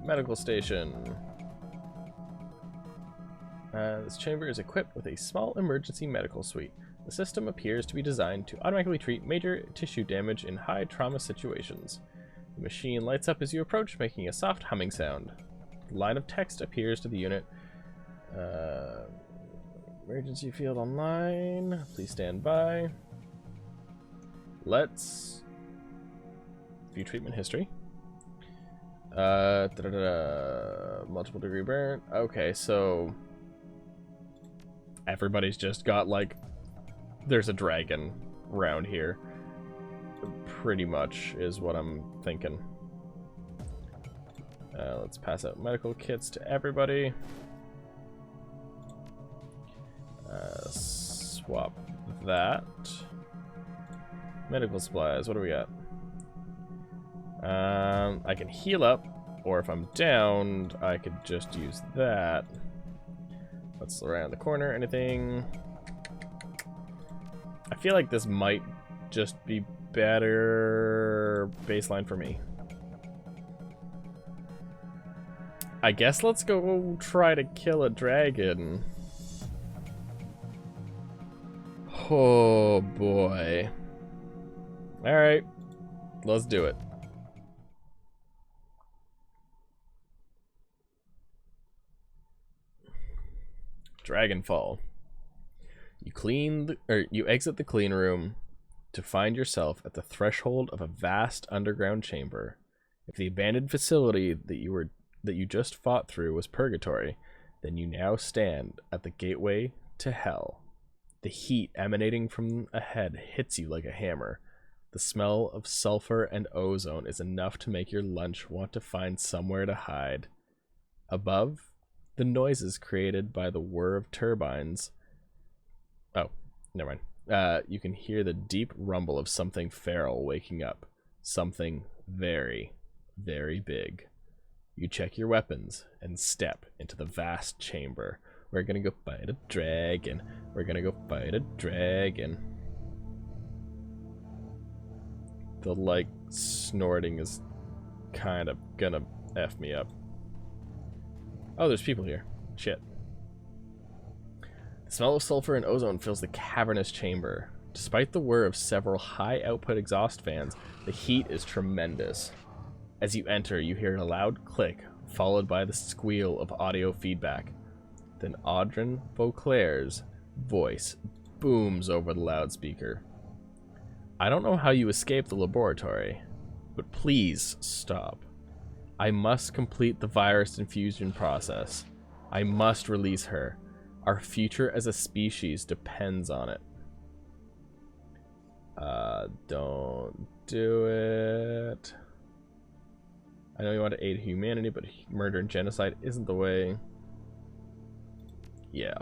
medical station. This chamber is equipped with a small emergency medical suite. The system appears to be designed to automatically treat major tissue damage in high trauma situations. The machine lights up as you approach, making a soft humming sound. The line of text appears to the unit. Emergency field online. Please stand by. Let's view treatment history. Multiple degree burn. Okay, so everybody's just got like, there's a dragon around here. Pretty much is what I'm thinking. Let's pass out medical kits to everybody. Swap that. Medical supplies, what do we got? I can heal up, or if I'm downed, I could just use that. Let's look around the corner, anything? I feel like this might just be better baseline for me. I guess let's go try to kill a dragon. Oh boy. Alright, let's do it. Dragonfall. You exit the clean room to find yourself at the threshold of a vast underground chamber. If the abandoned facility that you just fought through was purgatory, then you now stand at the gateway to hell. The heat emanating from ahead hits you like a hammer. The smell of sulfur and ozone is enough to make your lunch want to find somewhere to hide. Above, the noises created by the whir of turbines. Oh, never mind. You can hear the deep rumble of something feral waking up. Something very, very big. You check your weapons and step into the vast chamber. We're gonna go fight a dragon. We're gonna go fight a dragon. The, like, snorting is kind of gonna F me up. Oh, there's people here. Shit. The smell of sulfur and ozone fills the cavernous chamber. Despite the whir of several high-output exhaust fans, the heat is tremendous. As you enter, you hear a loud click, followed by the squeal of audio feedback. Then Audryn Beauclair's voice booms over the loudspeaker. I don't know how you escaped the laboratory, but please stop. I must complete the virus infusion process. I must release her. Our future as a species depends on it. Don't do it. I know you want to aid humanity, but murder and genocide isn't the way. Yeah.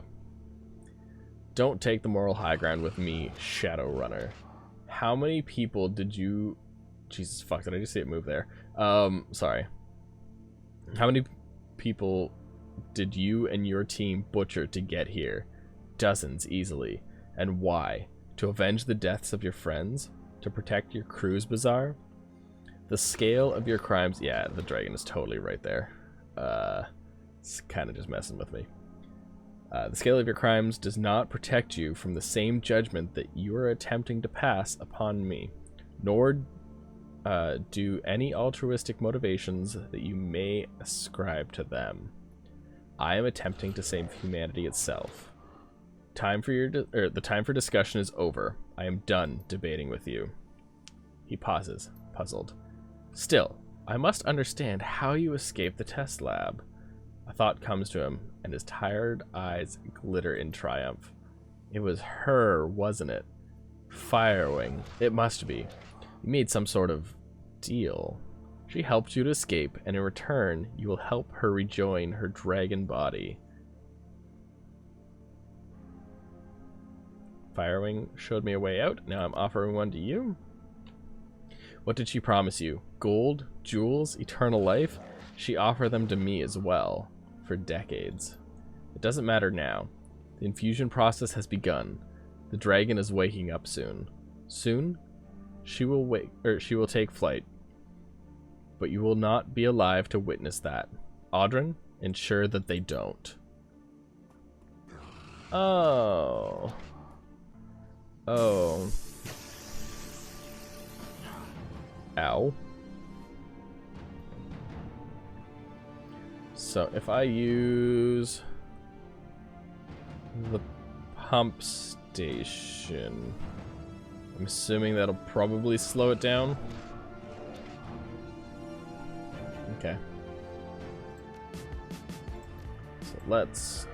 Don't take the moral high ground with me, Shadowrunner. How many people did you... Jesus fuck, did I just see it move there? Sorry. How many people did you and your team butcher to get here? Dozens, easily. And why? To avenge the deaths of your friends? To protect your crew's bazaar? The scale of your crimes... Yeah, the dragon is totally right there. It's kind of just messing with me. The scale of your crimes does not protect you from the same judgment that you are attempting to pass upon me, nor do any altruistic motivations that you may ascribe to them. I am attempting to save humanity itself. The time for discussion is over. I am done debating with you. He pauses, puzzled. Still, I must understand how you escaped the test lab. A thought comes to him, and his tired eyes glitter in triumph. It was her, wasn't it? Firewing. It must be. You made some sort of deal. She helped you to escape, and in return, you will help her rejoin her dragon body. Firewing showed me a way out. Now I'm offering one to you. What did she promise you? Gold? Jewels? Eternal life? She offered them to me as well. For decades. It doesn't matter now. The infusion process has begun. The dragon is waking up soon. Soon, she will take flight. but you will not be alive to witness that. Audrin, ensure that they don't. Oh. Oh. Ow. So if I use the pump station, I'm assuming that'll probably slow it down. Okay. So let's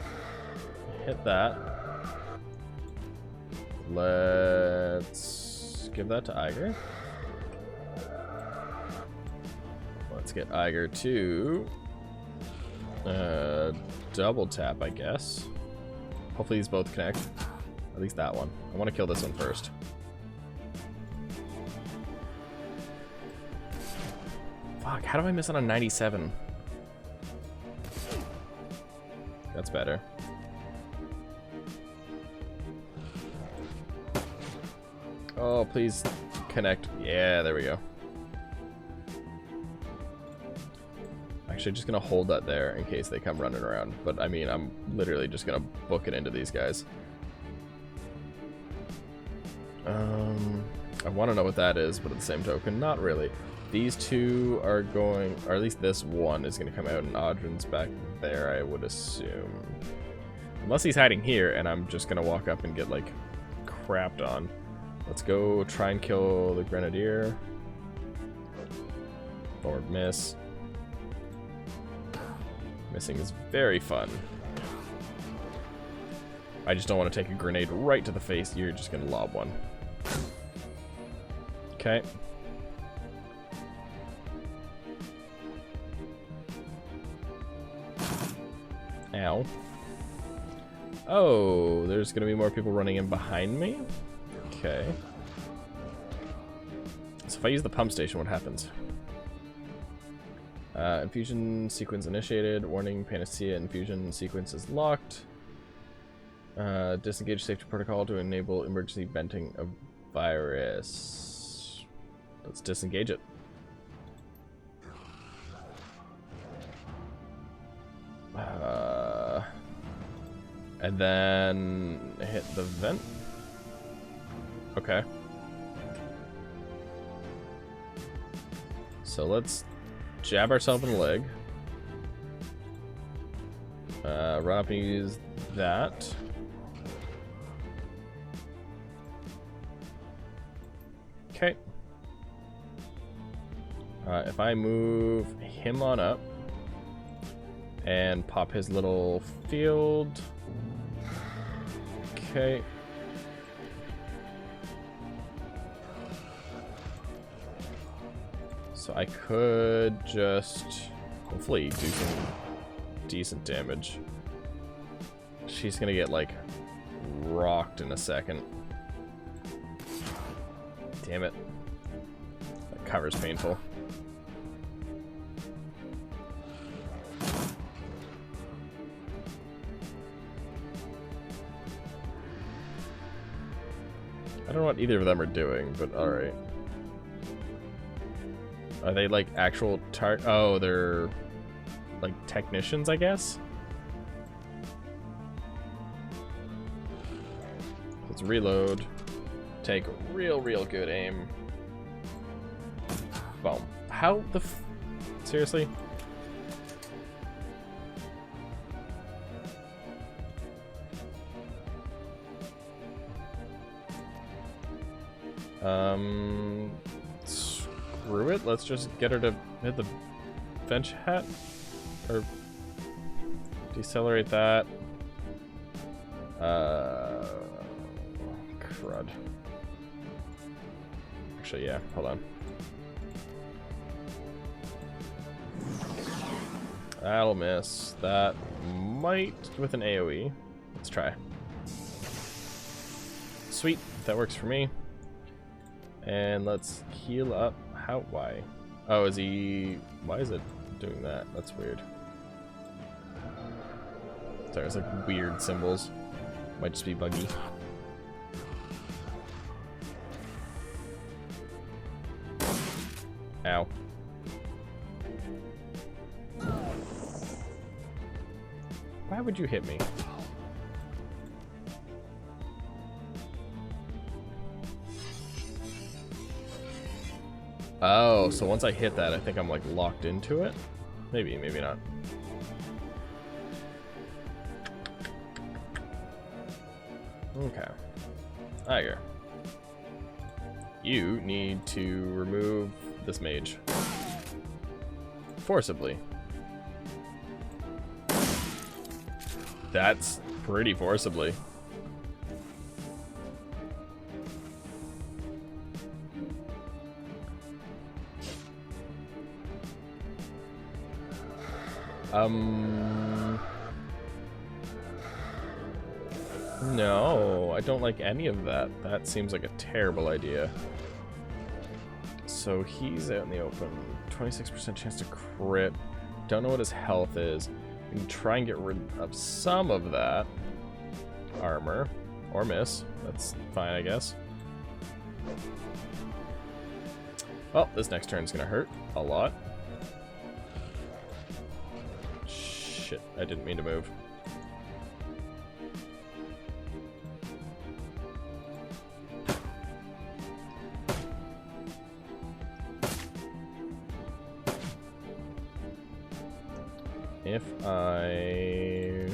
hit that. Let's give that to Iger. Let's get Iger to double tap, I guess. Hopefully these both connect. At least that one. I want to kill this one first. Fuck, how do I miss on a 97? That's better. Oh, please connect. Yeah, there we go. Actually, just gonna hold that there in case they come running around. But I mean, I'm literally just gonna book it into these guys. I want to know what that is, but at the same token, not really. These two are going, or at least this one is going to come out, and Audrin's back there, I would assume. Unless he's hiding here, and I'm just going to walk up and get, like, crapped on. Let's go try and kill the Grenadier. Forward miss. Missing is very fun. I just don't want to take a grenade right to the face. You're just going to lob one. Okay. Ow. Oh, there's going to be more people running in behind me? Okay. So if I use the pump station, what happens? Infusion sequence initiated. Warning, Panacea infusion sequence is locked. Disengage safety protocol to enable emergency venting of virus. Let's disengage it. And then hit the vent. Okay. So let's jab ourselves in the leg. Run up and use that. Okay. If I move him on up and pop his little field. Okay. So I could just hopefully do some decent damage. She's gonna get like rocked in a second. Damn it. That cover's painful. I don't know what either of them are doing, but alright. Are they like actual oh, they're like technicians, I guess? Let's reload. Take real good aim. Boom. How the seriously? Screw it. Let's just get her to hit the bench hat. Or decelerate that. Crud. Actually, yeah, hold on. That'll miss. That might with an AoE. Let's try. Sweet, that works for me. And let's heal up. How? Why? Oh, is he? Why is it doing that? That's weird. Sorry, it's like weird symbols. Might just be buggy. Ow. Why would you hit me? Oh, so once I hit that, I think I'm like locked into it? Maybe, maybe not. Okay. Tiger. You need to remove this mage. Forcibly. That's pretty forcibly. No, I don't like any of that. That seems like a terrible idea. So he's out in the open. 26% chance to crit. Don't know what his health is. We can try and get rid of some of that armor. Or miss. That's fine, I guess. Oh, this next turn is going to hurt a lot. Shit, I didn't mean to move. If I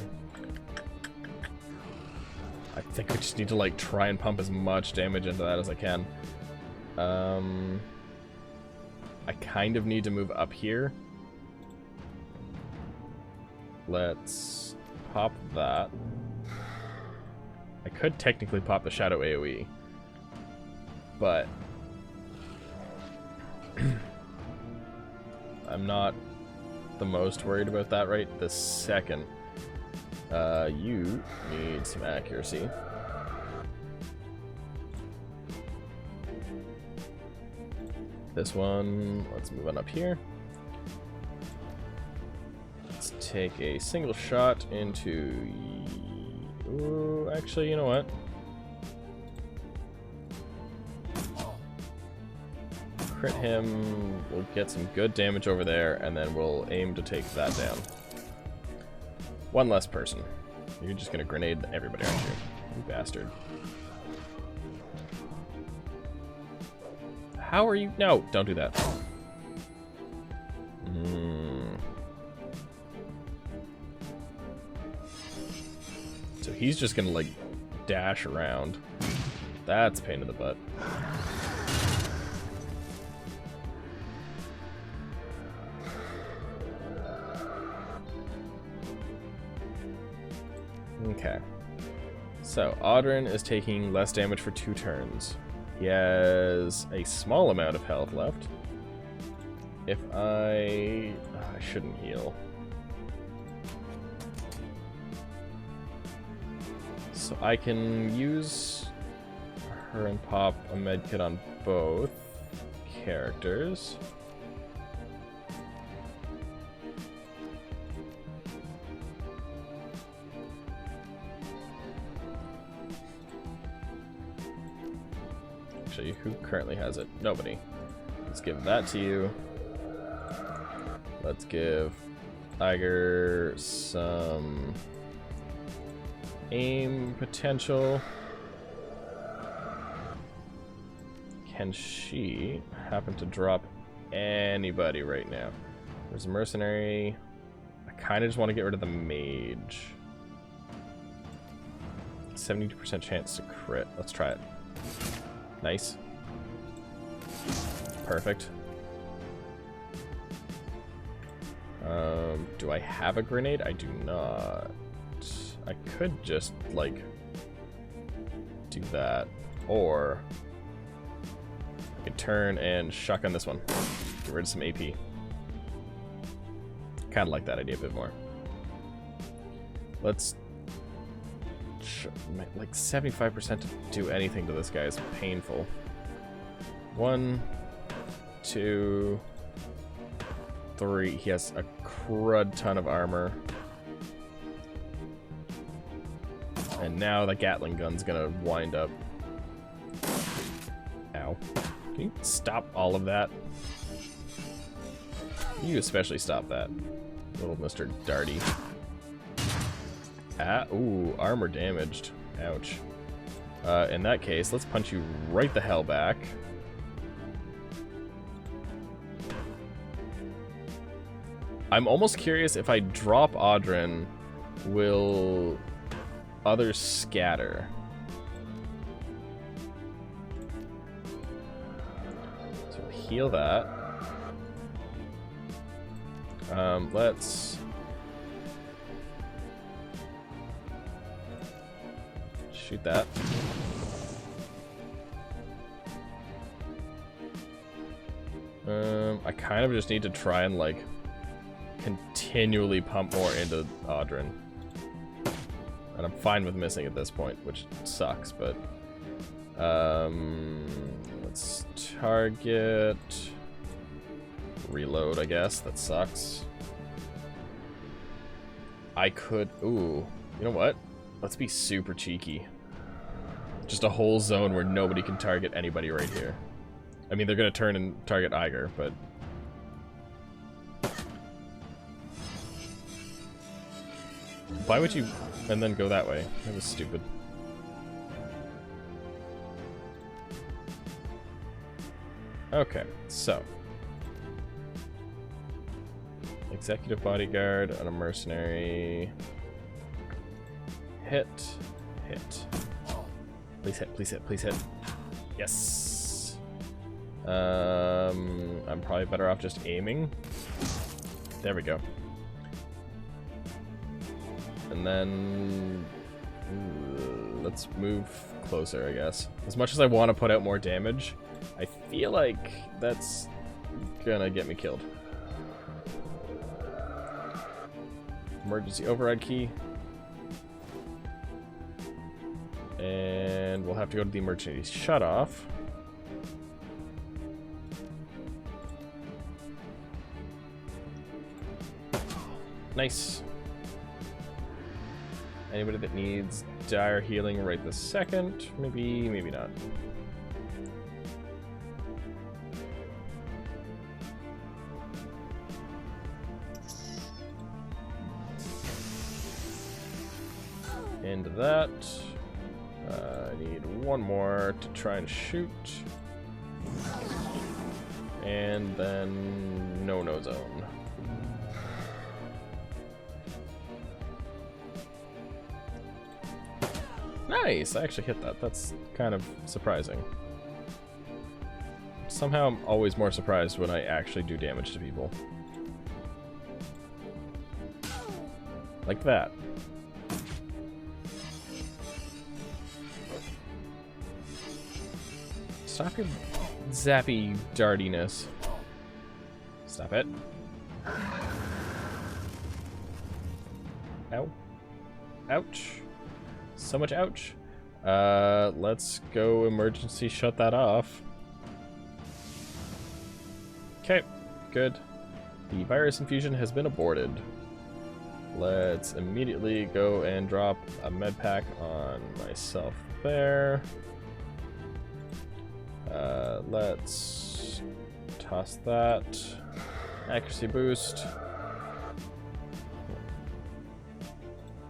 think I just need to like try and pump as much damage into that as I can. I kind of need to move up here. Let's pop that. I could technically pop the Shadow AoE, but I'm not the most worried about that right this second. You need some accuracy. This one, let's move on up here. Let's take a single shot into... Ooh, actually, you know what? Crit him, we'll get some good damage over there, and then we'll aim to take that down. One less person. You're just gonna grenade everybody, aren't you? You bastard. How are you? No, don't do that. So he's just gonna like dash around. That's a pain in the butt. Okay. So Audrin is taking less damage for 2 turns. He has a small amount of health left. If I shouldn't heal. So I can use her and pop a medkit on both characters. Actually, who currently has it? Nobody. Let's give that to you. Let's give Iger some aim potential. Can she happen to drop anybody right now? There's a mercenary. I kind of just want to get rid of the mage. 72% chance to crit. Let's try it. Nice. Perfect. Do I have a grenade? I do not. I could just, like, do that. Or I could turn and shotgun this one. Get rid of some AP. Kind of like that idea a bit more. Let's... like 75% to do anything to this guy is painful. 1, 2, 3. He has a crud ton of armor. And now the Gatling gun's gonna wind up. Ow. Can you stop all of that? You especially stop that. Little Mr. Darty. Ooh, armor damaged. Ouch. In that case, let's punch you right the hell back. I'm almost curious if I drop Audrin, will others scatter? So we'll heal that. Let's shoot that. I kind of just need to try and like continually pump more into Audrin. And I'm fine with missing at this point, which sucks, but let's target reload, I guess. That sucks. I could you know what? Let's be super cheeky. Just a whole zone where nobody can target anybody right here. I mean, they're gonna turn and target Iger, but why would you and then go that way? That was stupid. Okay, so executive bodyguard on a mercenary. Hit. Please hit, please hit, please hit. Yes. I'm probably better off just aiming. There we go. And then let's move closer, I guess. As much as I want to put out more damage, I feel like that's gonna get me killed. Emergency override key. And we'll have to go to the emergency shutoff. Nice. Anybody that needs dire healing right this second? Maybe, maybe not. Into that. I need one more to try and shoot. And then no zone. Nice! I actually hit that. That's kind of surprising. Somehow I'm always more surprised when I actually do damage to people. Like that. Stop your zappy dardiness. Stop it. Ow. Ouch. So much ouch. Let's go emergency shut that off. Okay, good. The virus infusion has been aborted. Let's immediately go and drop a med pack on myself there. Let's toss that. Accuracy boost.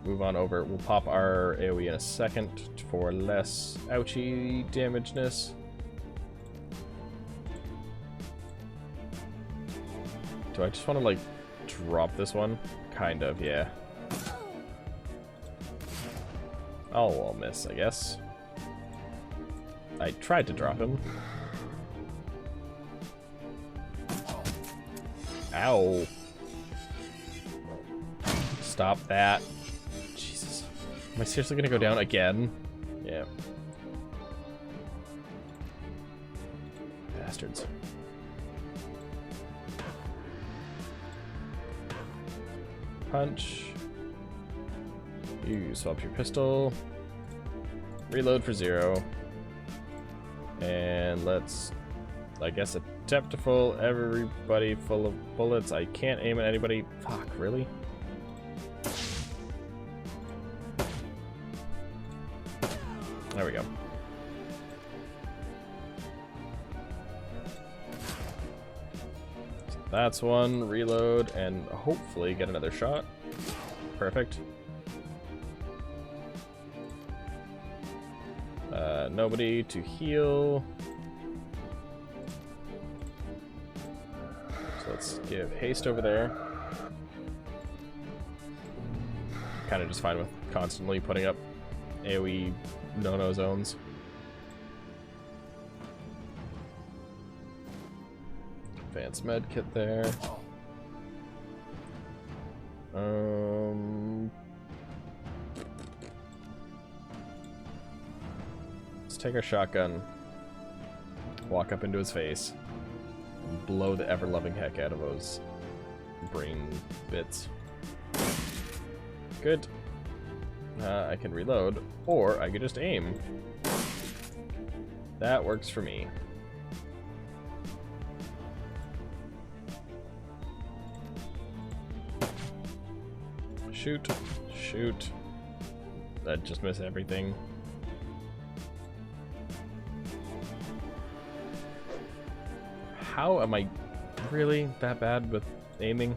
Move on over. We'll pop our AoE in a second for less ouchie damageness. Do I just want to like drop this one? Kind of, yeah. I'll miss, I guess. I tried to drop him. Ow. Stop that. Jesus. Am I seriously gonna go down again? Yeah. Bastards. Punch. You swap your pistol. Reload for 0. And let's, I guess, attempt to full everybody full of bullets. I can't aim at anybody. Fuck, really? There we go. So that's one. Reload and hopefully get another shot. Perfect. Nobody to heal. So let's give haste over there. Kind of just fine with constantly putting up AoE no-no zones. Advanced med kit there. Let's take our shotgun, walk up into his face, and blow the ever-loving heck out of those brain bits. Good. I can reload, or I could just aim. That works for me. Shoot. Shoot. That just missed everything. How am I really that bad with aiming?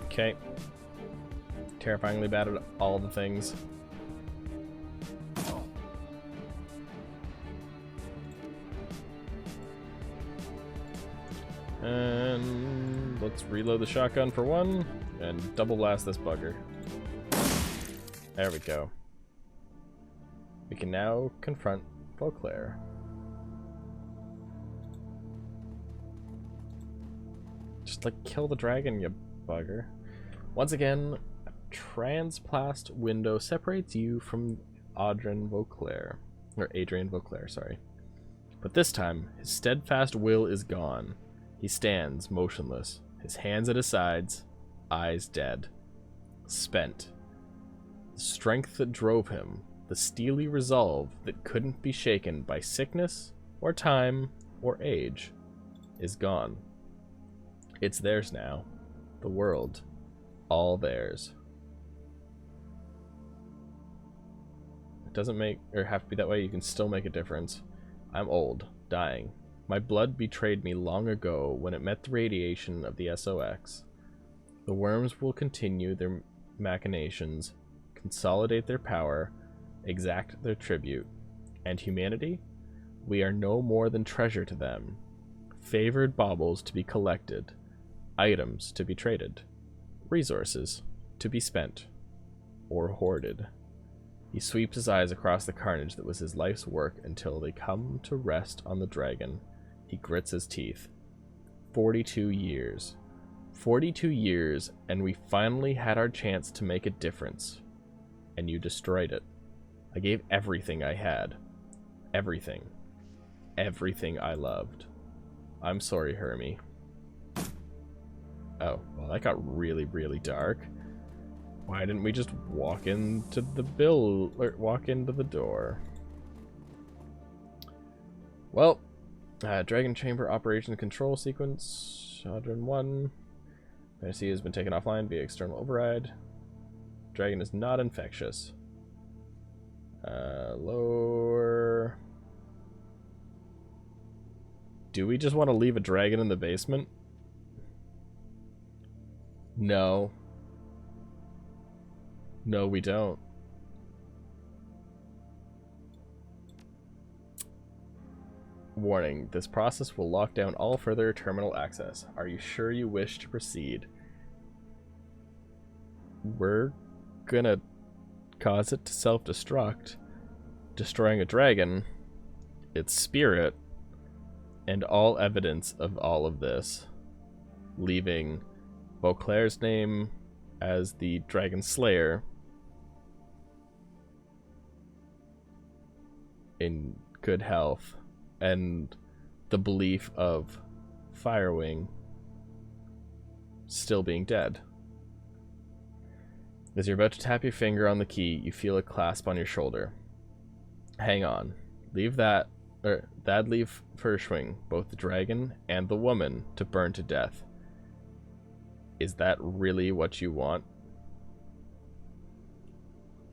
Okay. Terrifyingly bad at all the things. And let's reload the shotgun for one, and double blast this bugger. There we go. We can now confront Beauclair. Just like kill the dragon, you bugger. Once again, a transplast window separates you from Adrian Beauclair. Or Adrian Beauclair, sorry. But this time, his steadfast will is gone. He stands motionless, his hands at his sides, eyes dead. Spent. The strength that drove him, the steely resolve that couldn't be shaken by sickness, or time, or age, is gone. It's theirs now. The world. All theirs. It doesn't make, or have to be that way, you can still make a difference. I'm old, dying. My blood betrayed me long ago when it met the radiation of the SOX. The worms will continue their machinations, consolidate their power, exact their tribute. And humanity? We are no more than treasure to them. Favored baubles to be collected. Items to be traded. Resources to be spent. Or hoarded. He sweeps his eyes across the carnage that was his life's work until they come to rest on the dragon. He grits his teeth. 42 years. 42 years, and we finally had our chance to make a difference. And you destroyed it. I gave everything I had. Everything. Everything I loved. I'm sorry, Hermie. Oh, well, that got really, really dark. Why didn't we just walk into the walk into the door? Well, Dragon Chamber Operation Control Sequence, Shadowrun 1. Fantasy has been taken offline via external override. Dragon is not infectious. Lower. Do we just want to leave a dragon in the basement? No. No, we don't. Warning, this process will lock down all further terminal access. Are you sure you wish to proceed? We're gonna cause it to self-destruct, destroying a dragon, its spirit, and all evidence of all of this, leaving Beauclair's name as the Dragon Slayer in good health, and the belief of Firewing still being dead. As you're about to tap your finger on the key, you feel a clasp on your shoulder. Hang on. Leave that, or that'd leave Feuerschwinge, both the dragon and the woman, to burn to death. Is that really what you want?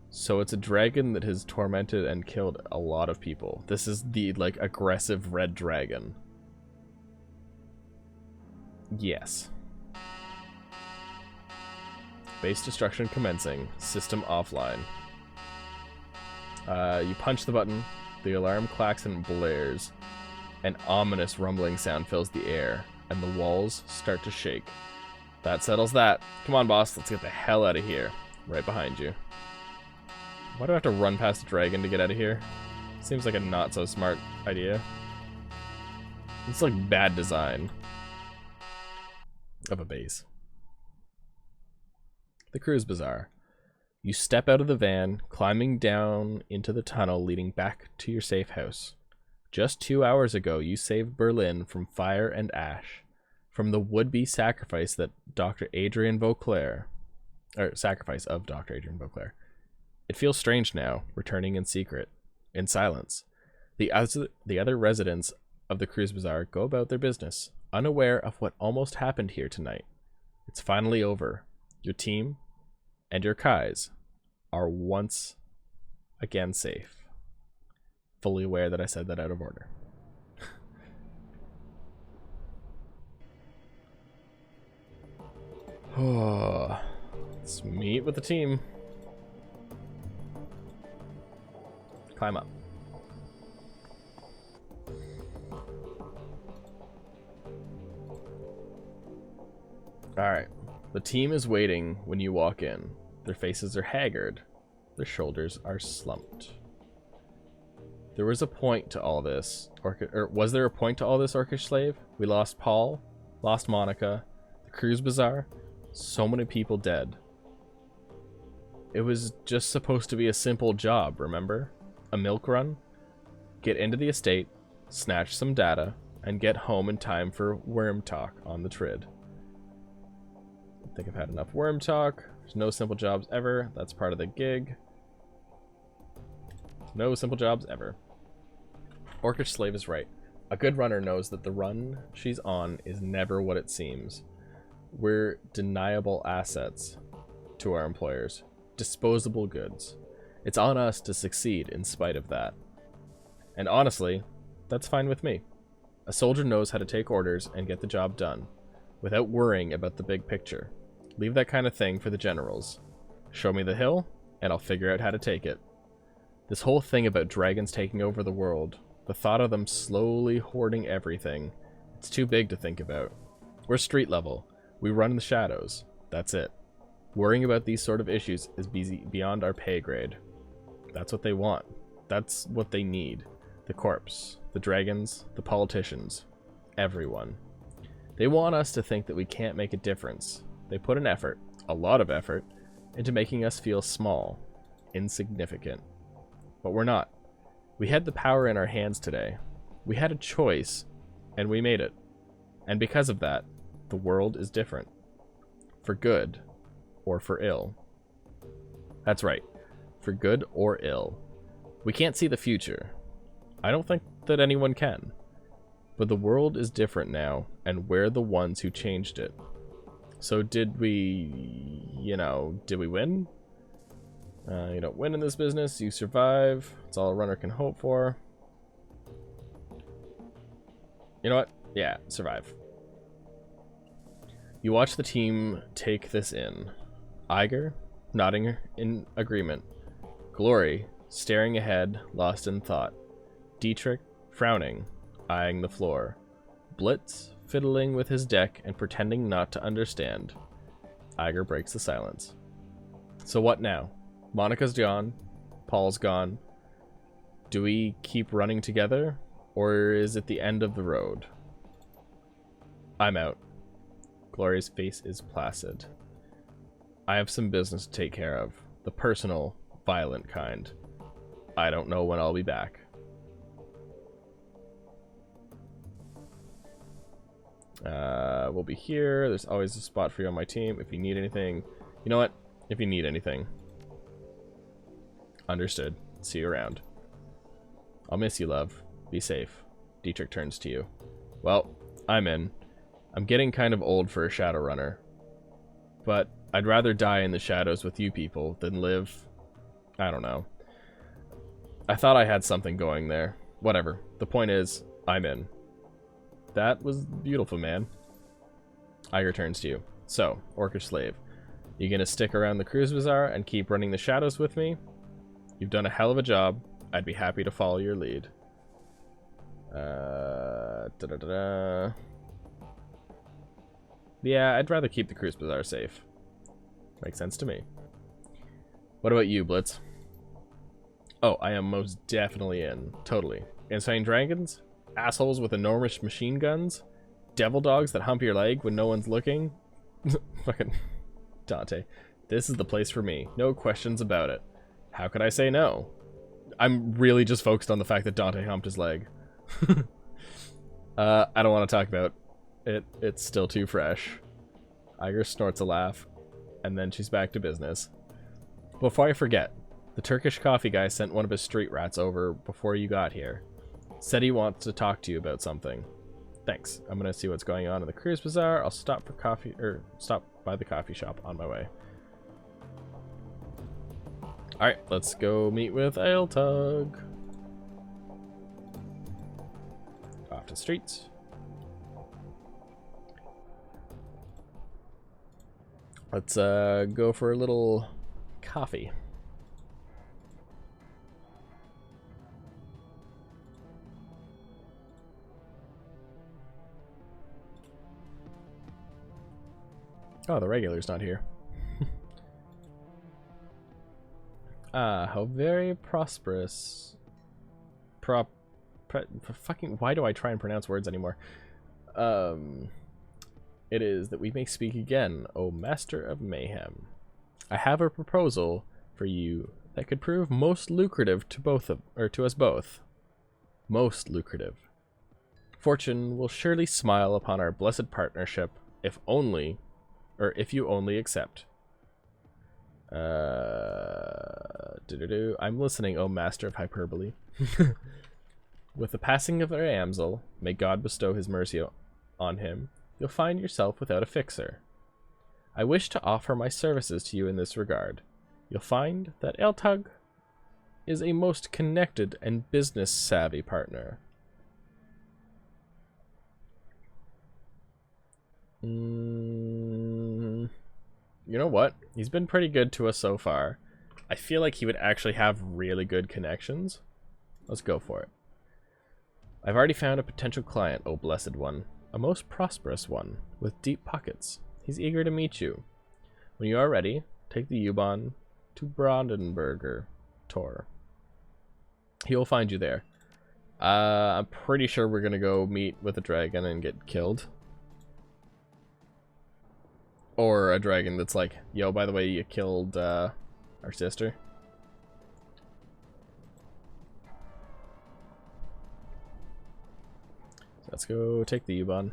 So it's a dragon that has tormented and killed a lot of people. This is the, like, aggressive red dragon. Yes. Base destruction commencing. System offline. You punch the button. The alarm clacks and blares. An ominous rumbling sound fills the air, and the walls start to shake. That settles that. Come on, boss. Let's get the hell out of here. Right behind you. Why do I have to run past a dragon to get out of here? Seems like a not so smart idea. It's like bad design of a base. The Cruise Bazaar. You step out of the van, climbing down into the tunnel leading back to your safe house. Just 2 hours ago, you saved Berlin from fire and ash, from the would-be sacrifice that Dr. Adrian Vauclair, or sacrifice of Dr. Adrian Vauclair. It feels strange now, returning in secret, in silence. The other residents of the Cruise Bazaar go about their business, unaware of what almost happened here tonight. It's finally over. Your team and your Kais are once again safe. Fully aware that I said that out of order. Oh, let's meet with the team. Climb up. Alright. The team is waiting when you walk in. Their faces are haggard. Their shoulders are slumped. There was a point to all this. Or was there a point to all this, Orcish Slave? We lost Paul, lost Monica, the Cruise Bazaar, so many people dead. It was just supposed to be a simple job, remember? A milk run? Get into the estate, snatch some data, and get home in time for worm talk on the Trid. I think I've had enough worm talk. There's no simple jobs ever. That's part of the gig. No simple jobs ever. Orcish Slave is right. A good runner knows that the run she's on is never what it seems. We're deniable assets to our employers. Disposable goods. It's on us to succeed in spite of that. And honestly, that's fine with me. A soldier knows how to take orders and get the job done, without worrying about the big picture. Leave that kind of thing for the generals. Show me the hill, and I'll figure out how to take it. This whole thing about dragons taking over the world, the thought of them slowly hoarding everything, it's too big to think about. We're street level. We run in the shadows. That's it. Worrying about these sort of issues is beyond our pay grade. That's what they want. That's what they need. The corpse, the dragons, the politicians, everyone. They want us to think that we can't make a difference. They put an effort, a lot of effort, into making us feel small, insignificant. But we're not. We had the power in our hands today. We had a choice, and we made it. And because of that, the world is different. For good, or for ill. That's right. For good or ill. We can't see the future. I don't think that anyone can. But the world is different now, and we're the ones who changed it. So did we, did we win? You don't win in this business, you survive. That's all a runner can hope for. You know what? Yeah, survive. You watch the team take this in. Iger, nodding in agreement. Glory, staring ahead, lost in thought. Dietrich, frowning, eyeing the floor. Blitz, fiddling with his deck and pretending not to understand. Iger breaks the silence. So what now? Monica's gone. Paul's gone. Do we keep running together? Or is it the end of the road? I'm out. Glory's face is placid. I have some business to take care of. The personal, violent kind. I don't know when I'll be back. We'll be here. There's always a spot for you on my team if you need anything. You know what? If you need anything. Understood. See you around. I'll miss you, love. Be safe. Dietrich turns to you. Well, I'm in. I'm getting kind of old for a Shadowrunner. But I'd rather die in the shadows with you people than live... I don't know. I thought I had something going there. Whatever. The point is, I'm in. That was beautiful, man. Iger turns to you. So, Orcish slave, you gonna stick around the cruise bazaar and keep running the shadows with me? You've done a hell of a job. I'd be happy to follow your lead. Yeah, I'd rather keep the cruise bazaar safe. Makes sense to me. What about you, Blitz? Oh, I am most definitely in. Totally. Insane dragons? Assholes with enormous machine guns? Devil dogs that hump your leg when no one's looking? Fucking Dante. This is the place for me. No questions about it. How could I say no? I'm really just focused on the fact that Dante humped his leg. I don't want to talk about it. It's still too fresh. Iger snorts a laugh, and then she's back to business. Before I forget, the Turkish coffee guy sent one of his street rats over before you got here. Said he wants to talk to you about something. Thanks. I'm gonna see what's going on in the cruise bazaar. I'll stop for coffee, or stop by the coffee shop on my way. Alright, let's go meet with Aeltug. Off to the streets. Let's go for a little coffee. Oh, the regular's not here. How very prosperous. Fucking, why do I try and pronounce words anymore? It is that we may speak again, O Master of Mayhem. I have a proposal for you that could prove most lucrative to us both. Most lucrative. Fortune will surely smile upon our blessed partnership if you only accept. I'm listening, O Master of Hyperbole. With the passing of our Amsel, may God bestow his mercy on him, you'll find yourself without a fixer. I wish to offer my services to you in this regard. You'll find that Aeltug is a most connected and business-savvy partner. You know what? He's been pretty good to us so far. I feel like he would actually have really good connections. Let's go for it. I've already found a potential client, O Blessed One. A most prosperous one, with deep pockets. He's eager to meet you. When you are ready, take the U-Bahn to Brandenburger Tor. He will find you there. I'm pretty sure we're gonna go meet with a dragon and get killed. Or a dragon that's like, yo, by the way, you killed our sister. So let's go take the U-Bahn.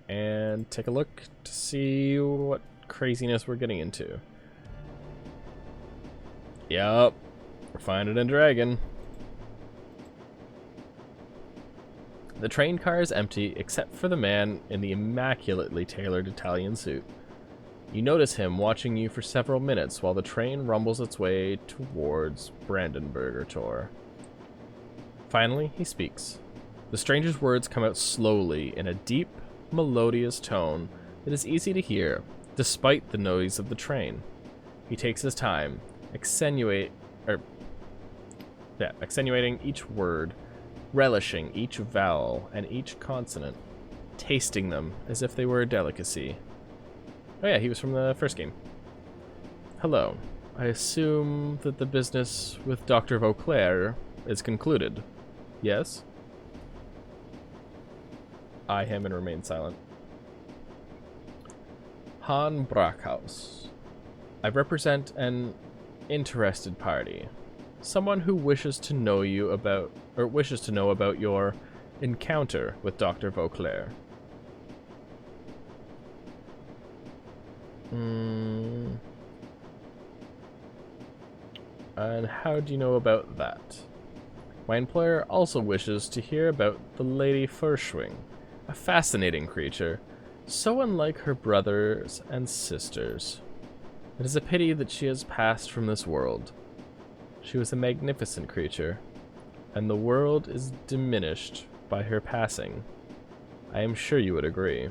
And take a look to see what craziness we're getting into. Yup. We're finding a dragon. The train car is empty except for the man in the immaculately tailored Italian suit. You notice him watching you for several minutes while the train rumbles its way towards Brandenburger Tor. Finally, he speaks. The stranger's words come out slowly in a deep, melodious tone that is easy to hear, despite the noise of the train. He takes his time, accentuating each word, relishing each vowel and each consonant, tasting them as if they were a delicacy. Oh yeah, he was from the first game. Hello. I assume that the business with Dr. Vauclair is concluded. Yes? Eye him and remain silent. Han Brackhaus. I represent an interested party. Someone who wishes to know about your encounter with Dr. Vauclair. And how do you know about that? My employer also wishes to hear about the Lady Feuerschwinge, a fascinating creature, so unlike her brothers and sisters. It is a pity that she has passed from this world. She was a magnificent creature, and the world is diminished by her passing. I am sure you would agree.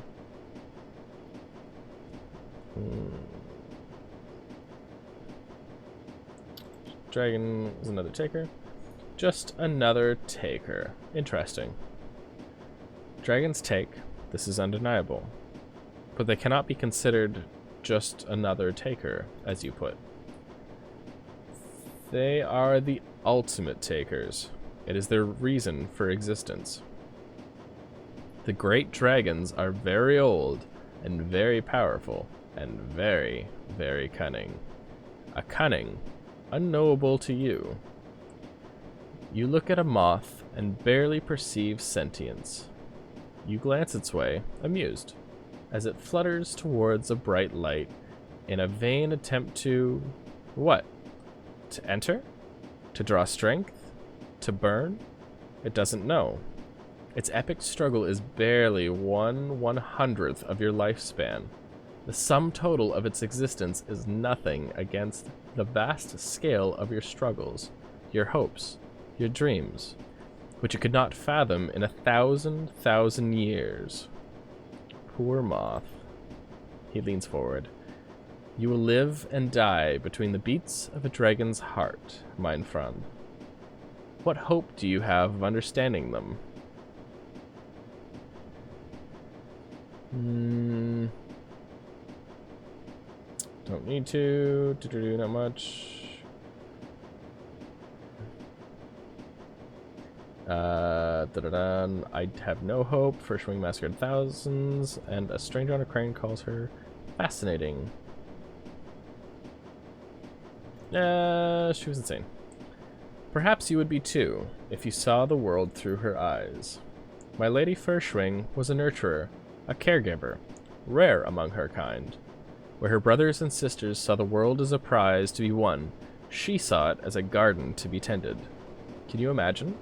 Dragon is another taker. Just another taker. Interesting. Dragons take. This is undeniable. But they cannot be considered just another taker, as you put. They are the ultimate takers. It is their reason for existence. The great dragons are very old and very powerful and very, very cunning. A cunning unknowable to you. You look at a moth and barely perceive sentience. You glance its way, amused, as it flutters towards a bright light in a vain attempt to... what? To enter? To draw strength? To burn? It doesn't know. Its epic struggle is barely 1/100th of your lifespan. The sum total of its existence is nothing against the vast scale of your struggles, your hopes, your dreams, which you could not fathom in 1,000,000 years. Poor moth. He leans forward. You will live and die between the beats of a dragon's heart, mein Freund. What hope do you have of understanding them? Don't need to. Not much. I have no hope. Feuerschwinge massacred thousands, and a stranger on a crane calls her fascinating. She was insane. Perhaps you would be too, if you saw the world through her eyes. My Lady Feuerschwinge was a nurturer, a caregiver, rare among her kind. Where her brothers and sisters saw the world as a prize to be won, she saw it as a garden to be tended. Can you imagine?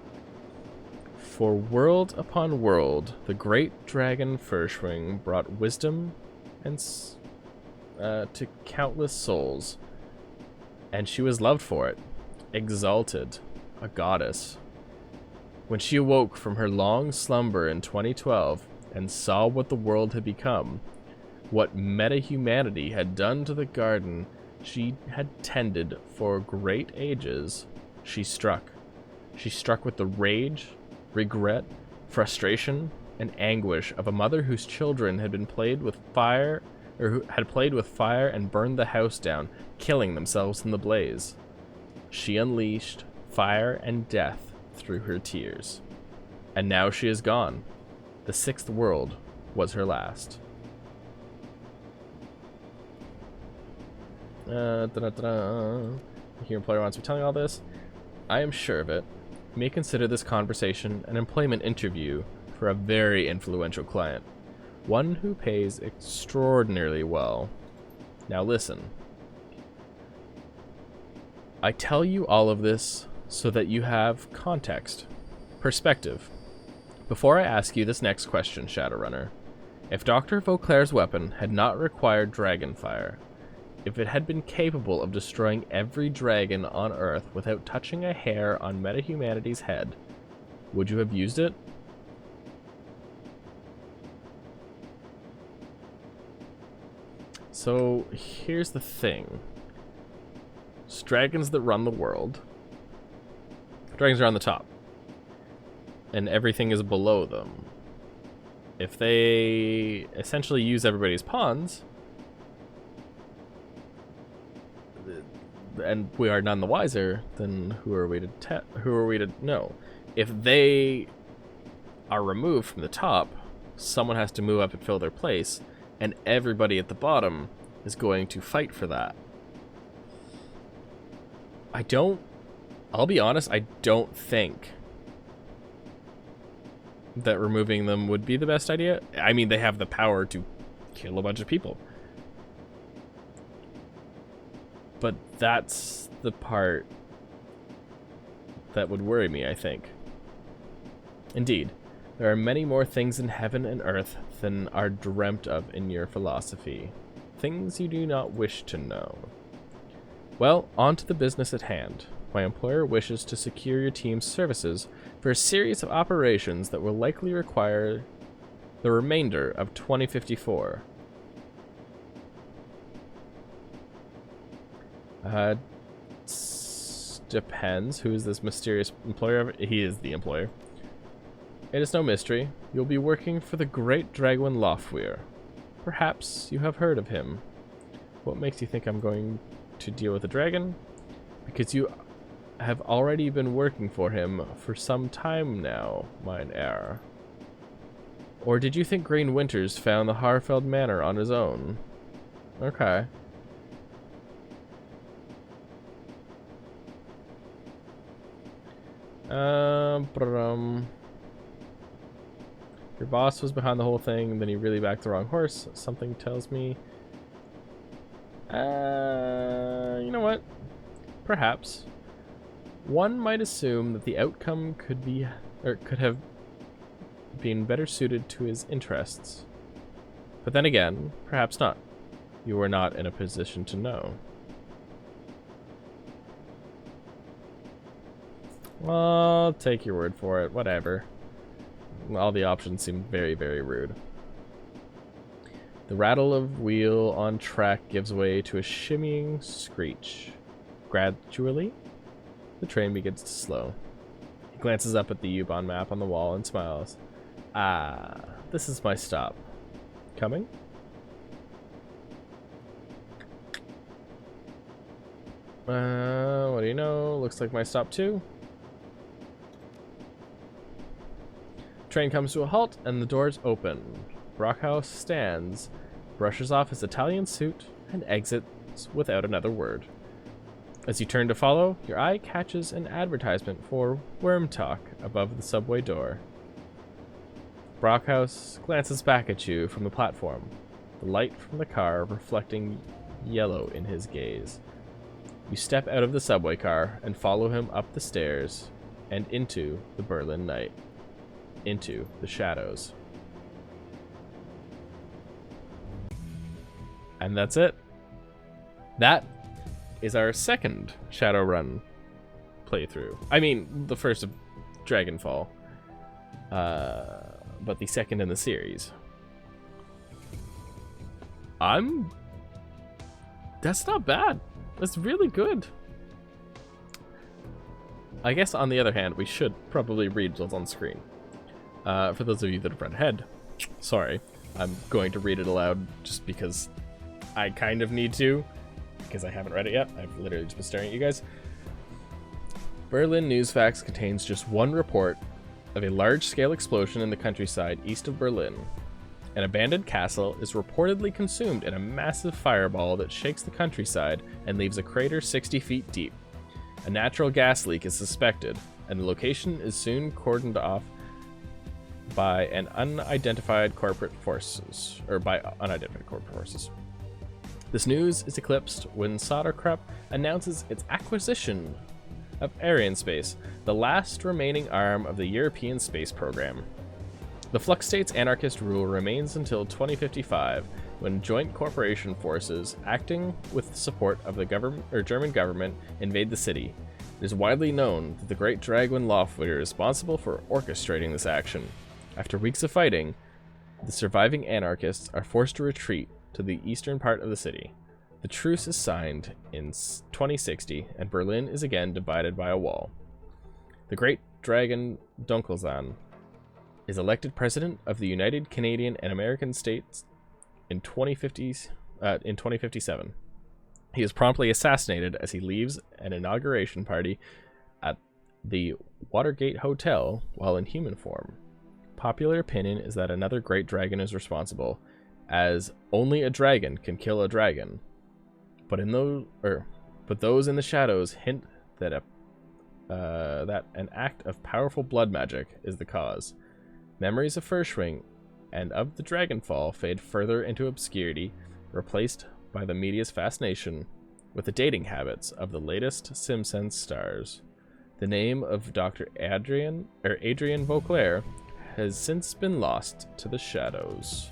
For world upon world, the Great Dragon Feuerschwinge brought wisdom and to countless souls, and she was loved for it, exalted, a goddess. When she awoke from her long slumber in 2012 and saw what the world had become, what meta-humanity had done to the garden she had tended for great ages, she struck. She struck with the rage, regret, frustration, and anguish of a mother whose children had been played with fire, or who had played with fire and burned the house down, killing themselves in the blaze. She unleashed fire and death through her tears. And now she is gone. The sixth world was her last. Here, employer wants me telling all this. I am sure of it. You may consider this conversation an employment interview for a very influential client, one who pays extraordinarily well. Now listen. I tell you all of this so that you have context, perspective. Before I ask you this next question, Shadowrunner, if Dr. Vauclair's weapon had not required dragon fire, if it had been capable of destroying every dragon on Earth without touching a hair on meta-humanity's head, would you have used it? So, here's the thing. It's dragons that run the world. Dragons are on the top. And everything is below them. If they essentially use everybody's pawns, and we are none the wiser, then who are we to know? If they are removed from the top, someone has to move up and fill their place, and everybody at the bottom is going to fight for that. I'll be honest, I don't think that removing them would be the best idea. I mean, they have the power to kill a bunch of people. But that's the part that would worry me, I think. Indeed, there are many more things in heaven and earth than are dreamt of in your philosophy. Things you do not wish to know. Well, on to the business at hand. My employer wishes to secure your team's services for a series of operations that will likely require the remainder of 2054. Uh, Depends. Who is this mysterious employer? He is the employer. It is no mystery. You'll be working for the Great Dragon Feuerschwinge. Perhaps you have heard of him. What makes you think I'm going to deal with a dragon? Because you have already been working for him for some time now, mine heir. Or did you think Green Winters found the Harfeld Manor on his own? Okay. Your boss was behind the whole thing, then he really backed the wrong horse. Something tells me... you know what? Perhaps. One might assume that the outcome could be, or could have been better suited to his interests. But then again, perhaps not. You were not in a position to know. Well, I'll take your word for it. Whatever. All the options seem very, very rude. The rattle of wheel on track gives way to a shimmying screech. Gradually, the train begins to slow. He glances up at the U-Bahn map on the wall and smiles. Ah, this is my stop. Coming? What do you know? Looks like my stop too. Train comes to a halt and the doors open. Brockhouse stands, brushes off his Italian suit, and exits without another word. As you turn to follow, your eye catches an advertisement for Worm Talk above the subway door. Brockhouse glances back at you from the platform, the light from the car reflecting yellow in his gaze. You step out of the subway car and follow him up the stairs and into the Berlin night. Into the shadows. And that's it. That is our second Shadowrun playthrough. I mean, the first of Dragonfall. But the second in the series. That's not bad. That's really good. I guess on the other hand, we should probably read what's on screen. For those of you that have read ahead, sorry, I'm going to read it aloud just because I kind of need to, because I haven't read it yet. I've literally just been staring at you guys. Berlin Newsfax contains just one report of a large-scale explosion in the countryside east of Berlin. An abandoned castle is reportedly consumed in a massive fireball that shakes the countryside and leaves a crater 60 feet deep. A natural gas leak is suspected, and the location is soon cordoned off by unidentified corporate forces. This news is eclipsed when Soderkrupp announces its acquisition of Arianespace, the last remaining arm of the European space program. The Flux State's anarchist rule remains until 2055, when joint corporation forces, acting with the support of the German government, invade the city. It is widely known that the Great Dragon Feuerschwinge is responsible for orchestrating this action. After weeks of fighting, the surviving anarchists are forced to retreat to the eastern part of the city. The truce is signed in 2060, and Berlin is again divided by a wall. The Great Dragon Dunkelzahn is elected president of the United Canadian and American States in 2057. He is promptly assassinated as he leaves an inauguration party at the Watergate Hotel while in human form. Popular opinion is that another great dragon is responsible, as only a dragon can kill a dragon. But those in the shadows hint that that an act of powerful blood magic is the cause. Memories of Feuerschwinge and of the Dragonfall fade further into obscurity, replaced by the media's fascination with the dating habits of the latest Simpsons stars. The name of Dr. Adrian Vauclair has since been lost to the shadows.